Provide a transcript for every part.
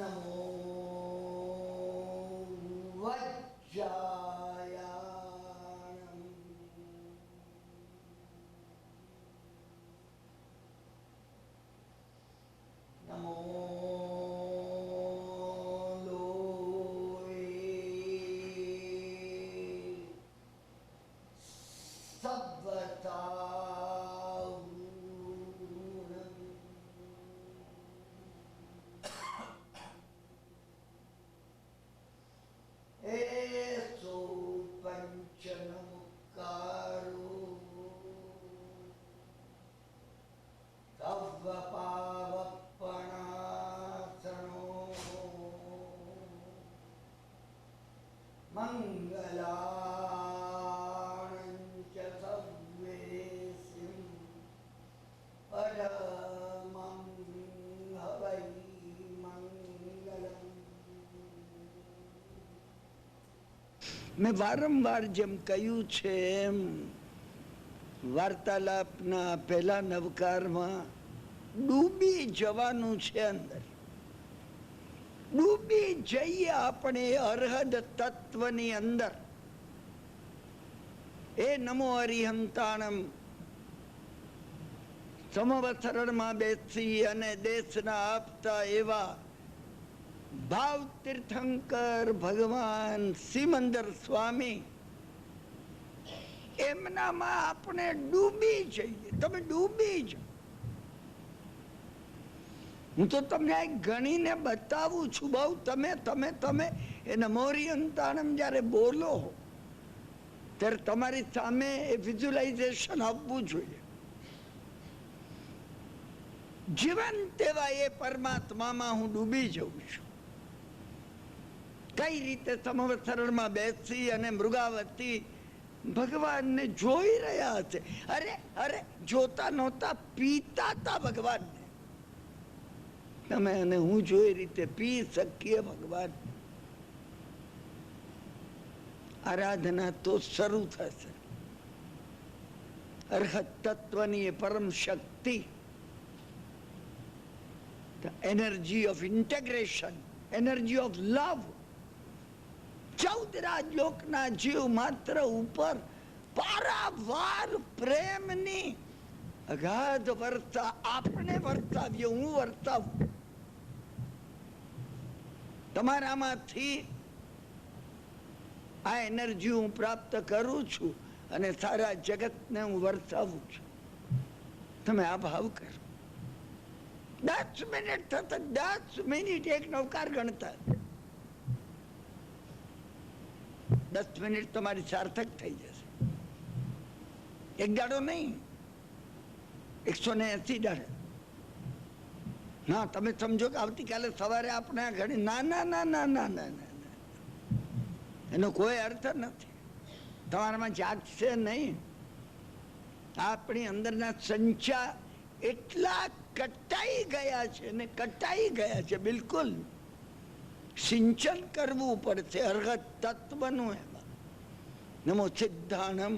નમો વજ્જાયાણમ નમો લોએ સવ્વતાવૃણમ એસો પંચનમુકારો તવ્વ પાવપણાસનો મંગલાણંચ સવ્વેસિં પરમં હવૈ મંગલમ. મેં વારંવાર જેમ કહ્યું છે એમ વાર્તાલાપના પહેલા નવકારમાં ડૂબી જવાનું છે. અંદર ડૂબી જઈએ આપણે અરહદ તત્વની અંદર. એ નમો અરિહંતાણમ સમવસરણમાં બેસી અને દેશના આપતા એવા ભાવ તીર્થંકર ભગવાન સિમંદર સ્વામી એમનામાં આપણે ડૂબી જઈએ. તમે ડૂબી જાઓ. હું તો તમને ગણીને બતાવું છું બહુ. તમે તમે તમે એને મોરિયંતાણમ જયારે બોલો ત્યારે તમારી સામે એ વિઝ્યુલાઇઝેશન આપવું જોઈએ. જીવંત એવા એ પરમાત્મામાં હું ડૂબી જઉં છું. કઈ રીતે સમવસરણમાં બેસી અને મૃગાવતી ભગવાનને જોઈ રહ્યા છે. અરે અરે જોતા નહોતા, પીતા હતા ભગવાનને. તમે અને હું જોઈ રીતે પી શકીએ ભગવાન. આરાધના તો શરૂ થશે. અરહત તત્વની પરમ શક્તિ, energy of integration, energy of love, 14 રાજલોકના જીવ માત્ર ઉપર પારાવાર પ્રેમની અગાધ વર્ષા આપણે વર્તાવીએ. હું વર્તાવું તમારામાંથી. આ એનર્જી હું પ્રાપ્ત કરું છું અને સારા જગતને હું વર્તાવું છું. તમે આ ભાવ કરો. 10 મિનિટ થતા 10 મિનિટ એક નવકાર ગણતા 10 મિનિટ તમારી સાર્થક થઈ જશે. એક દાડો નહીં, 180 દાડે. ના, તમે સમજો કે આવતીકાલે સવારે આપણે આ ઘડી. ના ના ના ના ના ના ના, એનો કોઈ અર્થ નથી. તમારામાં જાગશે નહીં. આપણી અંદરના સંચા એટલા કટાઈ ગયા છે ને કટાઈ ગયા છે. બિલકુલ સિંચન કરવું પડશે અરહત તત્વનું. એમાં નમો સિદ્ધાણમ,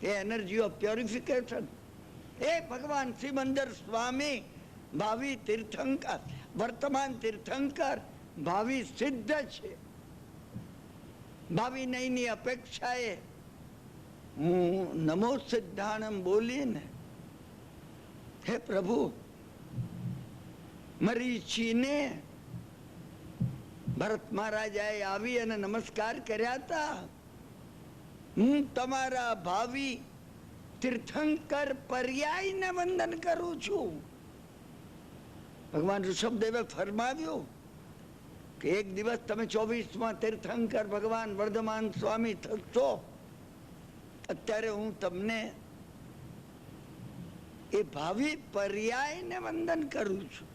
એ એનર્જી ઓફ પ્યોરિફિકેશન. એ ભગવાન સિમંદર સ્વામી ભાવિ તીર્થંકર, વર્તમાન તીર્થંકર, ભાવિ સિદ્ધ છે. ભાવિ નહીની અપેક્ષાએ હું નમો સિદ્ધાણમ બોલીને, હે પ્રભુ, મરીચીને ભરત મહારાજાએ આવી અને નમસ્કાર કર્યા હતા. હું તમારા ભાવિ તીર્થંકર પર્યાયને વંદન કરું છું. ભગવાન ઋષભદેવે ફરમાવ્યું કે એક દિવસ તમે 24માં તીર્થંકર ભગવાન વર્ધમાન સ્વામી થશો. અત્યારે હું તમને એ ભાવિ પર્યાયને વંદન કરું છું.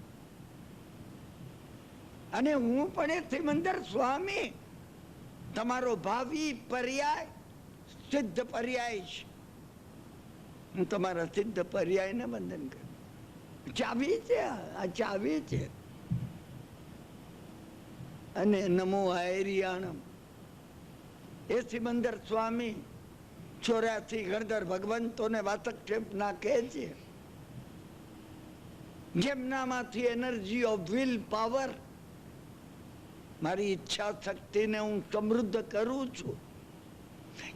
અને હું પણ એ સિમંદર સ્વામી તમારો ભાવિ પર્યાય, સિદ્ધ પર્યાય છે. હું તમારા સિદ્ધ પર્યાયને વંદન કરું. ચાવી છે, આ ચાવી છે. અને નમો આયરિયાણમ, એ સિમંદર સ્વામી 84 ગણધર ભગવંતોને વાતક્ષેપ નાખે છે. જેમનામાંથી એનર્જી ઓફ વિલ પાવર મારી ઈચ્છા શક્તિને હું સમૃદ્ધ કરું છું.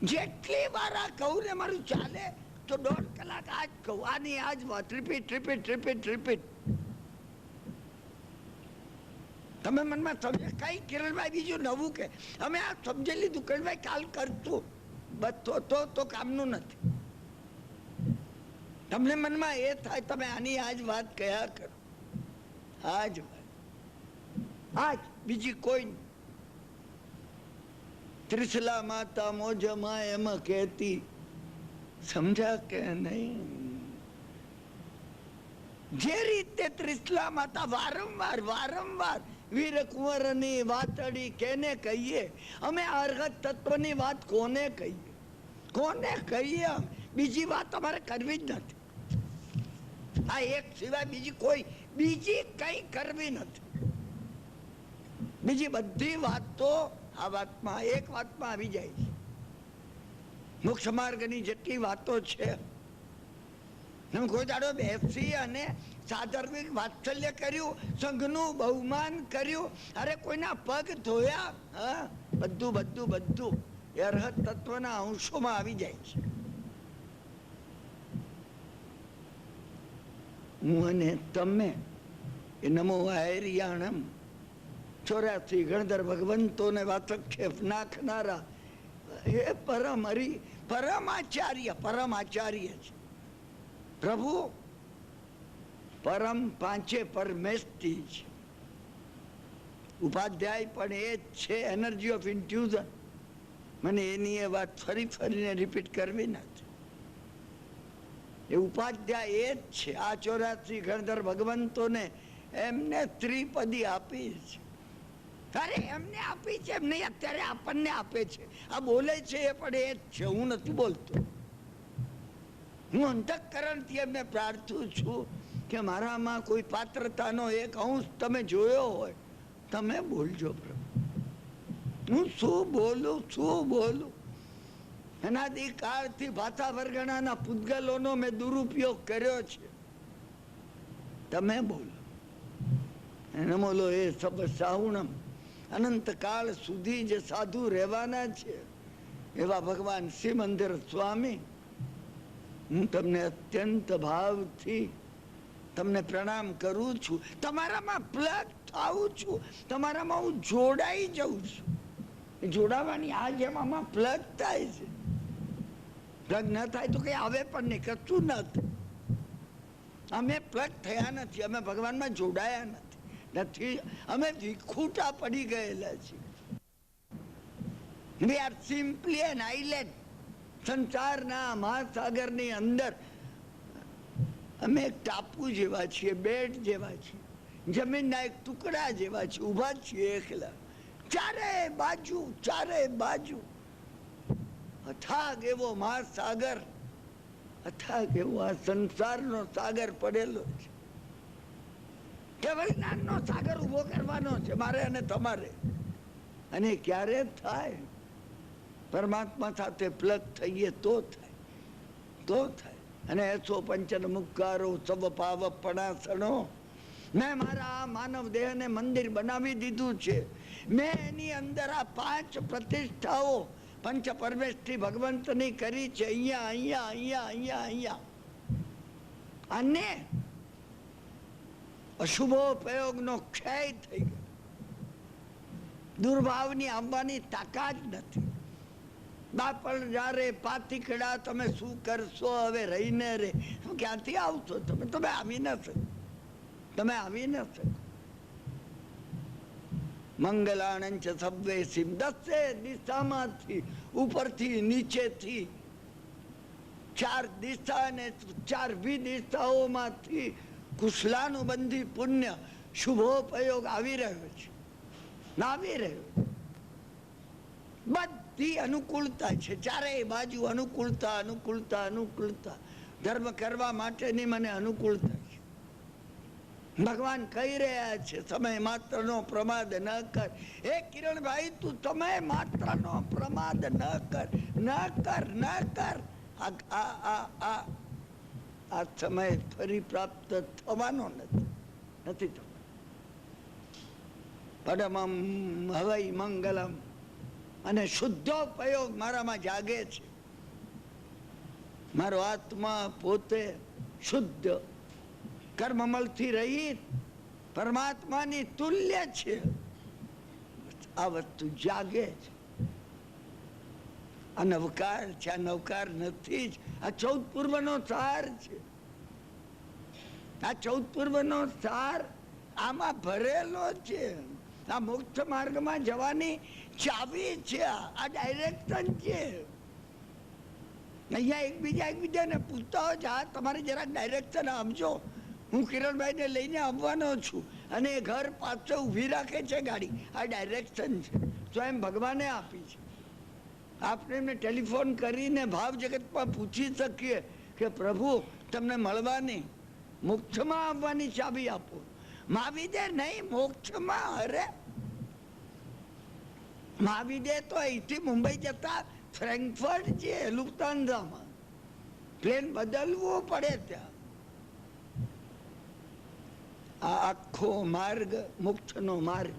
જેટલી વાર આ કહું ને મારું ચાલે તો 1.5 કલાક આજ કહું, આની આજ વાત, રિપીટ રિપીટ રિપીટ રિપીટ. તમે મનમાં સમજે કઈ કિરણભાઈ બીજું નવું કે અમે આ સમજી લીધું, કિરણભાઈ કાલ કરતું, બસ તો કામનું નથી. તમને મનમાં એ થાય તમે આની આજ વાત કયા કરો, આજ વાત, આજ બીજી કોઈ. ત્રિશલા માતા મોજમાં એમાં કહેતી, સમજા કે નહીં? જે રીતે ત્રિશલા માતા વારંવાર વારંવાર વીર કુંવરની વાતડી કેને કહીએ, અમે અર્હત તત્વની વાત કોને કહીએ, કોને કહીએ? બીજી વાત અમારે કરવી જ નથી. આ એક સિવાય બીજી કોઈ બીજી કઈ કરવી નથી. બીજી બધી વાતો આ વાતમાં એક વાતમાં આવી જાય છે. મોક્ષ માર્ગની જેટલી વાતો છે, કોઈ દાડો બેસી અને સાધર્મિક વાત્સલ્ય કર્યું, સંઘનું બહુમાન કર્યું, અરે કોઈના પગ ધોયા, હા, બધું બધું બધું એ અર્હત તત્વના અંશોમાં આવી જાય છે. હું અને તમે એ નમો આયરિયાણમ 84 ગણધર ભગવંતોને વાતક્ષેપ નાખનારા એ પરમાચાર્ય છે પ્રભુ. પરમ પાંચે પરમેષ્ટિ છે. ઉપાધ્યાય પણ એ જ છે, એનર્જી ઓફ ઇન્ટ્યુઝન. મને એની એ વાત ફરીને રિપીટ કરવી નથી. એ ઉપાધ્યાય એ જ છે. આ 84 ગણધર ભગવંતોને એમને ત્રિપદી આપી છે. અરે એમને આપી છે એમ નહીં, અત્યારે આપણને આપે છે. આ બોલે છે એ પણ એ જ છે, હું નથી બોલતો. હું અંતઃકરણથી એમને પ્રાર્થું છું કે મારામાં કોઈ પાત્રતાનો એક અંશ તમે જોયો હોય, તમે બોલજો પ્રભુ. હું શું બોલું? અનાદિકાળથી ભાષા વર્ગણાના પૂતગલોનો મેં દુરુપયોગ કર્યો છે. તમે બોલો. એને બોલો એ સબ સાહુણમ, અનંત કાળ સુધી જે સાધુ રહેવાના છે એવા ભગવાન શ્રીમંદિર સ્વામી, હું તમને અત્યંત ભાવથી તમને પ્રણામ કરું છું. તમારામાં પ્લગ થાઉં છું, તમારામાં હું જોડાઈ જાઉં છું. જોડાવાની આ જેમ આમાં પ્લગ થાય છે. પ્લગ ન થાય તો કઈ આવે પણ નહીં, કશું ન થાય. અમે પ્લગ થયા નથી, અમે ભગવાનમાં જોડાયા નથી, અમે વિખૂટા પડી ગયેલા છીએ. We are simply an island. સંસારના મહાસાગરની અંદર અમે એક ટાપુ જેવા છીએ, બેટ જેવા છીએ, જમીનના એક ટુકડા જેવા છીએ, ઉભા છીએ એકલા. ચારે બાજુ અથાગ એવો મહાસાગર, અથાગ એવો આ સંસારનો સાગર પડેલો છે. કેવળ જ્ઞાનનો સાગર ઉભો કરવાનો છે મારે અને તમારે. અને ક્યારે થાય? પરમાત્મા સાથે પ્લગ થઈએ તો થાય. અને એસો પંચન મુક્કારો સબ પાવ પણાસણો. મેં મારા આ માનવ દેહને મંદિર બનાવી દીધું છે. મેં એની અંદર આ 5 પ્રતિષ્ઠાઓ પંચ પરમેષ્ઠી ભગવંતની કરી છે. અહીંયા અને અશુભોપયોગનો ક્ષય થઈ ગયો. દુર્ભાવની આવવાની તાકાત નથી. બાપણ જ્યારે પાતીકડા તમે શું કરશો હવે રહીને રે, ક્યાંથી આવશો તમે આવી ન શકો. મંગલાણંચ સબ્વે સિમ, 10 દિશામાંથી, ઉપરથી નીચેથી 4 દિશા ને 4 વિદિશાઓમાંથી કુશલાનુબંધી પુણ્ય શુભોપયોગ આવી રહ્યો છે. બધી અનુકૂળતા છે, ચારેય બાજુ અનુકૂળતા. ધર્મ કરવા માટેની મને અનુકૂળતા છે. ભગવાન કહી રહ્યા છે સમય માત્રનો પ્રમાદ ન કર. હે કિરણભાઈ, તું સમય માત્રનો પ્રમાદ ન કર. આ સમય ફરી પ્રાપ્ત થવાનો નથી થવાનો. પરમમ હવૈ મંગલમ, અને શુદ્ધોપયોગ મારામાં જાગે છે. મારો આત્મા પોતે શુદ્ધ કર્મમલથી રહિત પરમાત્માની તુલ્ય છે. આ વસ્તુ જાગે છે. આ નવકાર છે, આ નવકાર નથી જ. આ 14 પૂર્વનો સાર છે. આ 14 પૂર્વનો સાર આમાં ભરેલો છે. આ મોક્ષ માર્ગમાં જવાની ચાવી છે. આ ડાયરેક્શન છે. અહીંયા એકબીજાને પૂછતા હોય છે, હા તમારે જરાક ડાયરેક્શન આપજો, હું કિરણભાઈને લઈને આવવાનો છું, અને એ ઘર પાછળ ઊભી રાખે છે ગાડી. આ ડાયરેક્શન છે, સ્વયં ભગવાને આપી છે. આપણે એમને ટેલિફોન કરીને ભાવ જગતમાં પૂછી શકીએ કે પ્રભુ તમને મળવાની, મોક્ષમાં આવવાની ચાવી આપો. મહાવીરે નહીં, મોક્ષમાં. અરે મહાવીરે તો અહીંથી મુંબઈ જતા ફ્રેન્કફર્ટ છે, લુફ્તાન્ઝામાં પ્લેન બદલવું પડે ત્યાં. આ આખો માર્ગ મોક્ષનો માર્ગ.